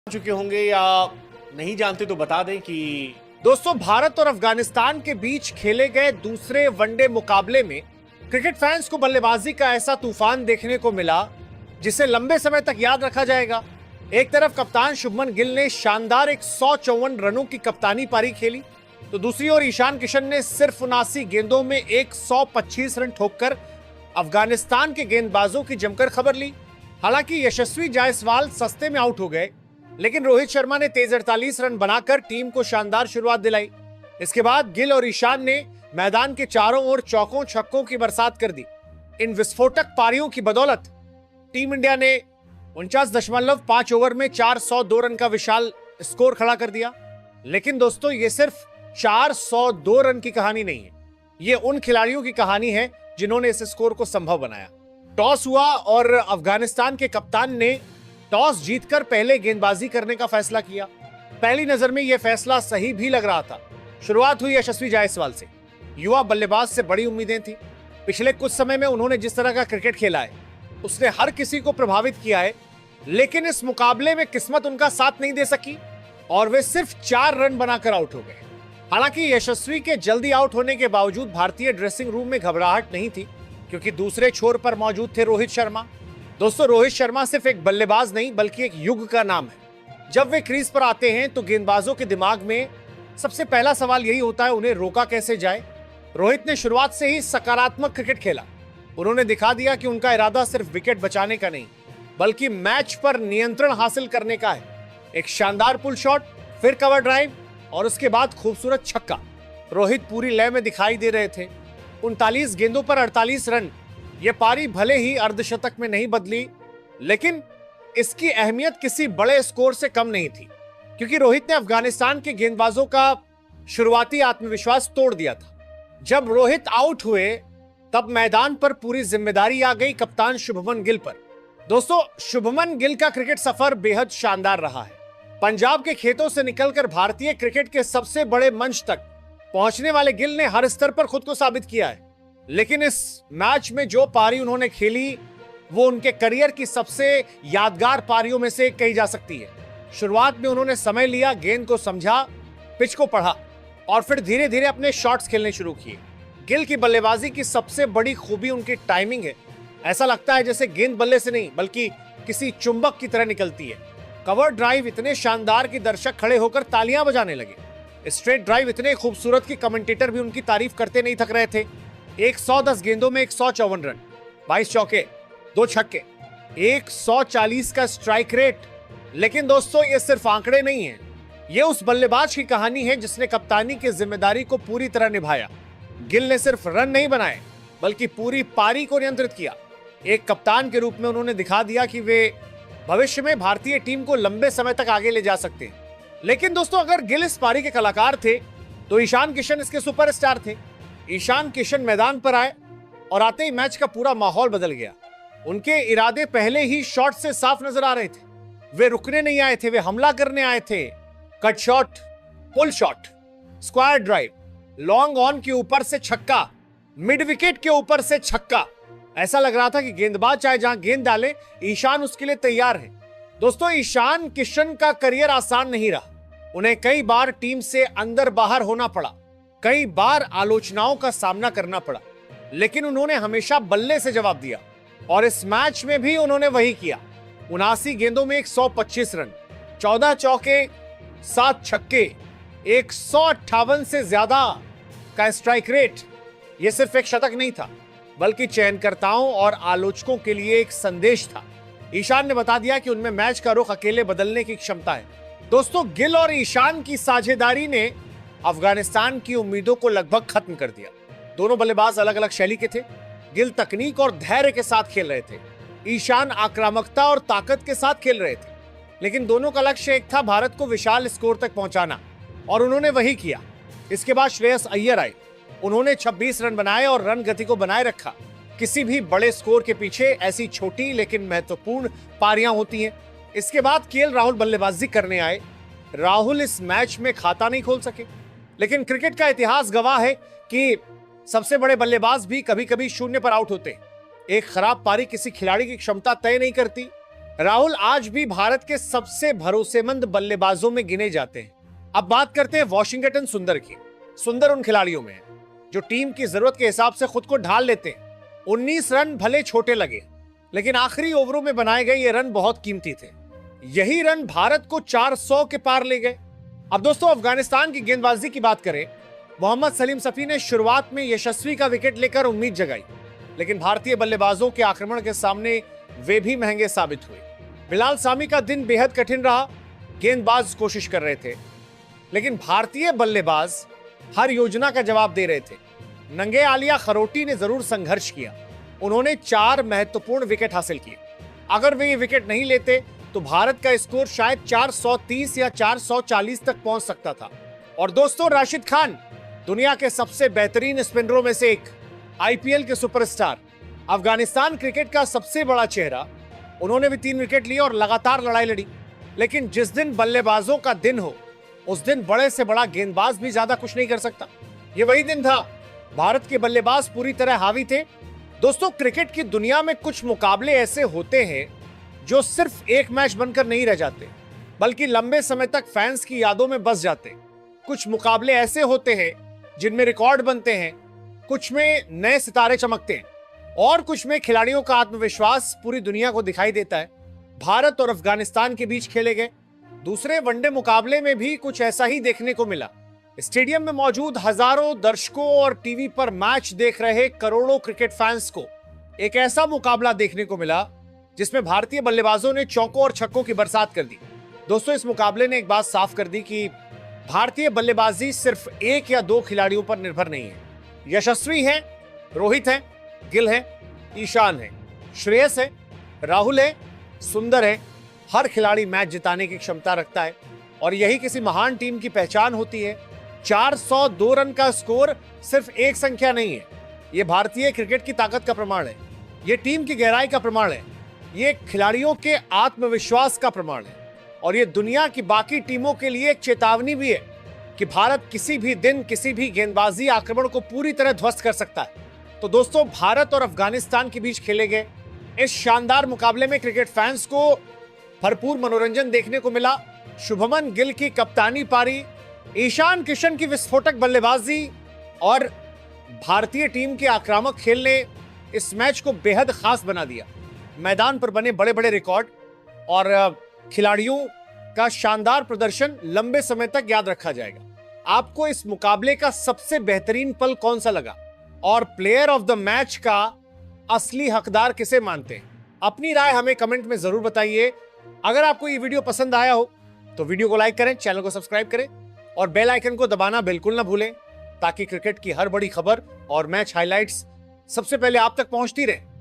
चुके होंगे या नहीं जानते तो बता दें कि दोस्तों भारत और अफगानिस्तान के बीच खेले गए दूसरे वनडे मुकाबले में क्रिकेट फैंस को बल्लेबाजी का ऐसा तूफान देखने को मिला जिसे लंबे समय तक याद रखा जाएगा। एक तरफ कप्तान शुभमन गिल ने शानदार 154 रनों की कप्तानी पारी खेली तो दूसरी ओर ईशान किशन ने सिर्फ 79 गेंदों में 125 रन ठोककर अफगानिस्तान के गेंदबाजों की जमकर खबर ली। हालांकि यशस्वी जायसवाल सस्ते में आउट हो गए, लेकिन रोहित शर्मा ने तेज 48 रन बनाकर टीम को शानदार शुरुआत दिलाई। इसके बाद गिल और ईशान ने मैदान के चारों ओर चौकों छक्कों की बरसात कर दी। इन विस्फोटक पारियों की बदौलत टीम इंडिया ने 49.5 ओवर में 402 रन का विशाल स्कोर खड़ा कर दिया। लेकिन दोस्तों ये सिर्फ 402 रन की कहानी नहीं है, ये उन खिलाड़ियों की कहानी है जिन्होंने इस स्कोर को संभव बनाया। टॉस हुआ और अफगानिस्तान के कप्तान ने टॉस जीतकर पहले गेंदबाजी करने का फैसला किया। पहली नजर में यह फैसला सही भी लग रहा था। शुरुआत हुई यशस्वी जायसवाल से। युवा बल्लेबाज से बड़ी उम्मीदें थी। पिछले कुछ समय में उन्होंने जिस तरह का क्रिकेट खेला है उसने हर किसी को प्रभावित किया है, लेकिन इस मुकाबले में किस्मत उनका साथ नहीं दे सकी और वे सिर्फ 4 रन बनाकर आउट हो गए। हालांकि यशस्वी के जल्दी आउट होने के बावजूद भारतीय ड्रेसिंग रूम में घबराहट नहीं थी, क्योंकि दूसरे छोर पर मौजूद थे रोहित शर्मा। दोस्तों रोहित शर्मा सिर्फ एक बल्लेबाज नहीं बल्कि एक युग का नाम है। जब वे क्रीज पर आते हैं तो गेंदबाजों के दिमाग में सबसे पहला सवाल यही होता है, उन्हें रोका कैसे जाए। रोहित ने शुरुआत से ही सकारात्मक क्रिकेट खेला। उन्होंने दिखा दिया कि उनका इरादा सिर्फ विकेट बचाने का नहीं बल्कि मैच पर नियंत्रण हासिल करने का है। एक शानदार पुल शॉट, फिर कवर ड्राइव और उसके बाद खूबसूरत छक्का। रोहित पूरी लय में दिखाई दे रहे थे। 39 गेंदों पर 48 रन। यह पारी भले ही अर्धशतक में नहीं बदली, लेकिन इसकी अहमियत किसी बड़े स्कोर से कम नहीं थी, क्योंकि रोहित ने अफगानिस्तान के गेंदबाजों का शुरुआती आत्मविश्वास तोड़ दिया था। जब रोहित आउट हुए तब मैदान पर पूरी जिम्मेदारी आ गई कप्तान शुभमन गिल पर। दोस्तों शुभमन गिल का क्रिकेट सफर बेहद शानदार रहा है। पंजाब के खेतों से निकलकर भारतीय क्रिकेट के सबसे बड़े मंच तक पहुंचने वाले गिल ने हर स्तर पर खुद को साबित किया है। लेकिन इस मैच में जो पारी उन्होंने खेली वो उनके करियर की सबसे यादगार पारियों में से एक कही जा सकती है। शुरुआत में उन्होंने समय लिया, गेंद को समझा, पिच को पढ़ा और फिर धीरे धीरे अपने शॉट्स खेलने शुरू किए। गिल की बल्लेबाजी की सबसे बड़ी खूबी उनकी टाइमिंग है। ऐसा लगता है जैसे गेंद बल्ले से नहीं बल्कि किसी चुंबक की तरह निकलती है। कवर ड्राइव इतने शानदार कि दर्शक खड़े होकर तालियां बजाने लगे। स्ट्रेट ड्राइव इतने खूबसूरत कि कमेंटेटर भी उनकी तारीफ करते नहीं थक रहे थे। 110 गेंदों में 154 रन, 22 चौके, 2 छक्के, 140 का स्ट्राइक रेट। लेकिन दोस्तों ये सिर्फ आंकड़े नहीं है, ये उस बल्लेबाज की कहानी है जिसने कप्तानी की जिम्मेदारी को पूरी तरह निभाया। गिल ने सिर्फ रन नहीं बनाए बल्कि पूरी पारी को नियंत्रित किया। एक कप्तान के रूप में उन्होंने दिखा दिया कि वे भविष्य में भारतीय टीम को लंबे समय तक आगे ले जा सकते हैं। लेकिन दोस्तों अगर गिल इस पारी के कलाकार थे तो ईशान किशन इसके सुपरस्टार थे। ईशान किशन मैदान पर आए और आते ही मैच का पूरा माहौल बदल गया। उनके इरादे पहले ही शॉट से साफ नजर आ रहे थे। वे रुकने नहीं आए थे, वे हमला करने आए थे। Cut shot, pull shot, square drive, long on के ऊपर से छक्का, मिड विकेट के ऊपर से छक्का। ऐसा लग रहा था कि गेंदबाज चाहे जहां गेंद डाले ईशान उसके लिए तैयार है। दोस्तों ईशान किशन का करियर आसान नहीं रहा। उन्हें कई बार टीम से अंदर बाहर होना पड़ा, कई बार आलोचनाओं का सामना करना पड़ा, लेकिन उन्होंने हमेशा बल्ले से जवाब दिया और इस मैच में भी उन्होंने वही किया। 79 गेंदों में 125 रन, 14 चौके, 7 छक्के, 158 से ज्यादा का स्ट्राइक रेट। यह सिर्फ एक शतक नहीं था बल्कि चयनकर्ताओं और आलोचकों के लिए एक संदेश था। ईशान ने बता दिया कि उनमें मैच का रुख अकेले बदलने की क्षमता है। दोस्तों गिल और ईशान की साझेदारी ने अफगानिस्तान की उम्मीदों को लगभग खत्म कर दिया। दोनों बल्लेबाज अलग अलग शैली के थे। गिल तकनीक और धैर्य के साथ खेल रहे थे, ईशान आक्रामकता और ताकत के साथ खेल रहे थे। लेकिन दोनों का लक्ष्य एक था, भारत को विशाल स्कोर तक पहुंचाना, और उन्होंने वही किया। इसके बाद श्रेयस अय्यर आए। उन्होंने 26 रन बनाए और रन गति को बनाए रखा। किसी भी बड़े स्कोर के पीछे ऐसी छोटी लेकिन महत्वपूर्ण पारियां होती हैं। इसके बाद केएल राहुल बल्लेबाजी करने आए। राहुल इस मैच में खाता नहीं खोल सके, लेकिन क्रिकेट का इतिहास गवाह है कि सबसे बड़े बल्लेबाज भी कभी कभी शून्य पर आउट होते हैं। एक खराब पारी किसी खिलाड़ी की क्षमता तय नहीं करती, राहुल आज भी भारत के सबसे भरोसेमंद बल्लेबाजों में गिने जाते हैं। अब बात करते हैं वॉशिंगटन सुंदर की। सुंदर उन खिलाड़ियों में है जो टीम की जरूरत के हिसाब से खुद को ढाल लेते हैं। 19 रन भले छोटे लगे, लेकिन आखिरी ओवरों में बनाए गए ये रन बहुत कीमती थे। यही रन भारत को 400 के पार ले गए। अब दोस्तों अफगानिस्तान की गेंदबाजी की बात करें, मोहम्मद सलीम सफी ने शुरुआत में यशस्वी का विकेट लेकर उम्मीद जगाई, लेकिन भारतीय बल्लेबाजों के आक्रमण के सामने वे भी महंगे साबित हुए। बिलाल सामी का दिन बेहद कठिन रहा। गेंदबाज कोशिश कर रहे थे, लेकिन भारतीय बल्लेबाज हर योजना का जवाब दे रहे थे। नंगे आलिया खरोटी ने जरूर संघर्ष किया। उन्होंने 4 महत्वपूर्ण विकेट हासिल किए। अगर वे ये विकेट नहीं लेते तो भारत का स्कोर शायद 430 या 440 तक पहुंच सकता था। और दोस्तों राशिद खान दुनिया के सबसे बेहतरीन स्पिनरों में से एक, आईपीएल के सुपरस्टार, अफगानिस्तान क्रिकेट का सबसे बड़ा चेहरा, उन्होंने भी 3 विकेट लिए और लगातार लड़ाई लड़ी। लेकिन जिस दिन बल्लेबाजों का दिन हो, उस दिन बड़े से बड़ा गेंदबाज भी ज्यादा कुछ नहीं कर सकता। ये वही दिन था। भारत के बल्लेबाज पूरी तरह हावी थे। दोस्तों क्रिकेट की दुनिया में कुछ मुकाबले ऐसे होते हैं जो सिर्फ एक मैच बनकर नहीं रह जाते, बल्कि लंबे समय तक फैंस की यादों में बस जाते। कुछ मुकाबले ऐसे होते हैं जिनमें रिकॉर्ड बनते हैं, कुछ में नए सितारे चमकते हैं और कुछ में खिलाड़ियों का आत्मविश्वास पूरी दुनिया को दिखाई देता है। भारत और अफगानिस्तान के बीच खेले गए दूसरे वनडे मुकाबले में भी कुछ ऐसा ही देखने को मिला। स्टेडियम में मौजूद हजारों दर्शकों और टीवी पर मैच देख रहे करोड़ों क्रिकेट फैंस को एक ऐसा मुकाबला देखने को मिला जिसमें भारतीय बल्लेबाजों ने चौकों और छक्कों की बरसात कर दी। दोस्तों इस मुकाबले ने एक बात साफ कर दी कि भारतीय बल्लेबाजी सिर्फ 1 या 2 खिलाड़ियों पर निर्भर नहीं है। यशस्वी है, रोहित है, गिल है, ईशान है, श्रेयस है, राहुल है, सुंदर है। हर खिलाड़ी मैच जिताने की क्षमता रखता है और यही किसी महान टीम की पहचान होती है। 402 रन का स्कोर सिर्फ एक संख्या नहीं है, यह भारतीय क्रिकेट की ताकत का प्रमाण है, यह टीम की गहराई का प्रमाण है, यह खिलाड़ियों के आत्मविश्वास का प्रमाण है और यह दुनिया की बाकी टीमों के लिए एक चेतावनी भी है कि भारत किसी भी दिन किसी भी गेंदबाजी आक्रमण को पूरी तरह ध्वस्त कर सकता है। तो दोस्तों भारत और अफगानिस्तान के बीच खेले गए इस शानदार मुकाबले में क्रिकेट फैंस को भरपूर मनोरंजन देखने को मिला। शुभमन गिल की कप्तानी पारी, ईशान किशन की विस्फोटक बल्लेबाजी और भारतीय टीम के आक्रामक खेल ने इस मैच को बेहद खास बना दिया। मैदान पर बने बड़े बड़े रिकॉर्ड और खिलाड़ियों का शानदार प्रदर्शन लंबे समय तक याद रखा जाएगा। आपको इस मुकाबले का सबसे बेहतरीन पल कौन सा लगा और प्लेयर ऑफ द मैच का असली हकदार किसे मानते हैं? अपनी राय हमें कमेंट में जरूर बताइए। अगर आपको ये वीडियो पसंद आया हो तो वीडियो को लाइक करें, चैनल को सब्सक्राइब करें और बेल आइकन को दबाना बिल्कुल ना भूलें ताकि क्रिकेट की हर बड़ी खबर और मैच हाइलाइट्स सबसे पहले आप तक पहुंचती रहे।